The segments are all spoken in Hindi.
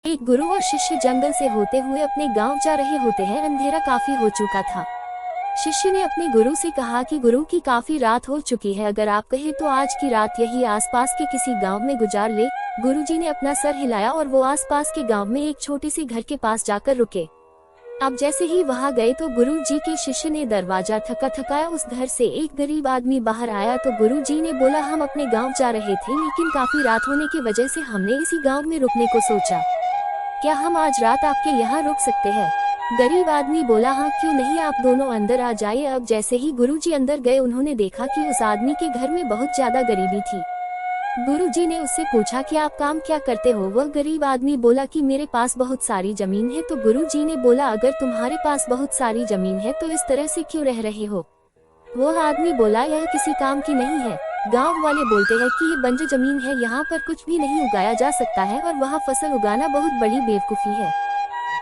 एक गुरु और शिष्य जंगल से होते हुए अपने गांव जा रहे होते हैं। अंधेरा काफी हो चुका था। शिष्य ने अपने गुरु से कहा कि गुरु की काफी रात हो चुकी है, अगर आप कहें तो आज की रात यही आसपास के किसी गांव में गुजार ले। गुरुजी ने अपना सर हिलाया और वो आसपास के गांव में एक छोटे से घर के पास जाकर रुके। अब जैसे ही वहां गए तो गुरुजी के शिष्य ने दरवाजा थकाया। उस घर से एक गरीब आदमी बाहर आया तो गुरुजी ने बोला, हम अपने गांव जा रहे थे लेकिन काफी रात होने की वजह से हमने इसी गांव में रुकने को सोचा। क्या हम आज रात आपके यहाँ रुक सकते हैं? गरीब आदमी बोला, हाँ क्यों नहीं, आप दोनों अंदर आ जाइए। अब जैसे ही गुरुजी अंदर गए उन्होंने देखा कि उस आदमी के घर में बहुत ज्यादा गरीबी थी। गुरुजी ने उससे पूछा कि आप काम क्या करते हो? वह गरीब आदमी बोला कि मेरे पास बहुत सारी जमीन है। तो गुरुजी ने बोला, अगर तुम्हारे पास बहुत सारी जमीन है तो इस तरह से क्यों रह रहे हो? वह आदमी बोला, यह किसी काम की नहीं है। गांव वाले बोलते हैं कि ये बंजर जमीन है, यहाँ पर कुछ भी नहीं उगाया जा सकता है और वहाँ फसल उगाना बहुत बड़ी बेवकूफी है।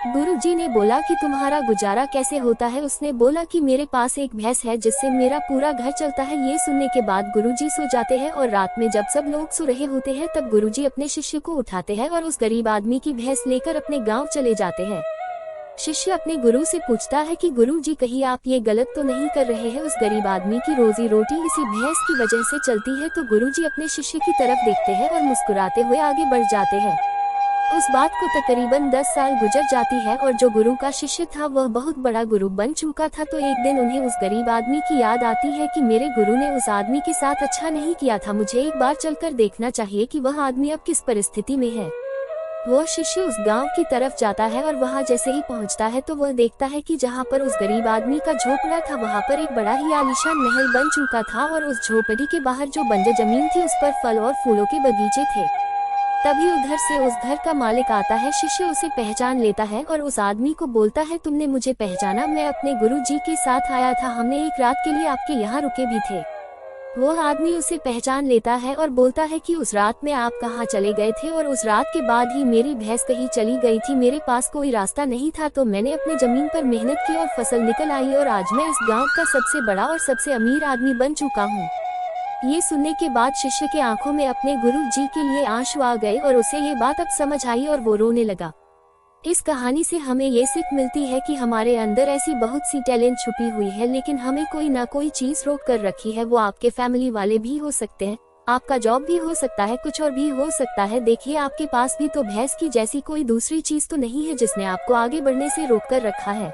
गुरुजी ने बोला कि तुम्हारा गुजारा कैसे होता है? उसने बोला कि मेरे पास एक भैंस है जिससे मेरा पूरा घर चलता है। ये सुनने के बाद गुरुजी सो जाते हैं और रात में जब सब लोग सो रहे होते हैं तब गुरुजी अपने शिष्य को उठाते हैं और उस गरीब आदमी की भैंस लेकर अपने गाँव चले जाते हैं। शिष्य अपने गुरु से पूछता है कि गुरुजी कहीं आप ये गलत तो नहीं कर रहे हैं? उस गरीब आदमी की रोजी रोटी इसी भैंस की वजह से चलती है। तो गुरुजी अपने शिष्य की तरफ देखते हैं और मुस्कुराते हुए आगे बढ़ जाते हैं। उस बात को तकरीबन 10 साल गुजर जाती है और जो गुरु का शिष्य था वह बहुत बड़ा गुरु बन चुका था। तो एक दिन उन्हें उस गरीब आदमी की याद आती है कि मेरे गुरु ने उस आदमी के साथ अच्छा नहीं किया था, मुझे एक बार चलकर देखना चाहिए कि वह आदमी अब किस परिस्थिति में है। वह शिष्य उस गांव की तरफ जाता है और वहां जैसे ही पहुंचता है तो वह देखता है कि जहां पर उस गरीब आदमी का झोपड़ा था वहां पर एक बड़ा ही आलीशान महल बन चुका था और उस झोपड़ी के बाहर जो बंजर जमीन थी उस पर फल और फूलों के बगीचे थे। तभी उधर से उस घर का मालिक आता है। शिष्य उसे पहचान लेता है और उस आदमी को बोलता है, तुमने मुझे पहचाना? मैं अपने गुरु जी के साथ आया था, हमने एक रात के लिए आपके यहाँ रुके भी थे। वह आदमी उसे पहचान लेता है और बोलता है कि उस रात में आप कहाँ चले गए थे? और उस रात के बाद ही मेरी भैंस कहीं चली गई थी, मेरे पास कोई रास्ता नहीं था, तो मैंने अपने जमीन पर मेहनत की और फसल निकल आई और आज मैं इस गांव का सबसे बड़ा और सबसे अमीर आदमी बन चुका हूँ। ये सुनने के बाद शिष्य के आंखों में अपने गुरु जी के लिए आंसू आ गए और उसे ये बात अब समझ आई और वो रोने लगा। इस कहानी से हमें ये सीख मिलती है कि हमारे अंदर ऐसी बहुत सी टैलेंट छुपी हुई है लेकिन हमें कोई ना कोई चीज रोक कर रखी है। वो आपके फैमिली वाले भी हो सकते हैं, आपका जॉब भी हो सकता है, कुछ और भी हो सकता है। देखिए, आपके पास भी तो भैंस की जैसी कोई दूसरी चीज तो नहीं है जिसने आपको आगे बढ़ने से रोक कर रखा है।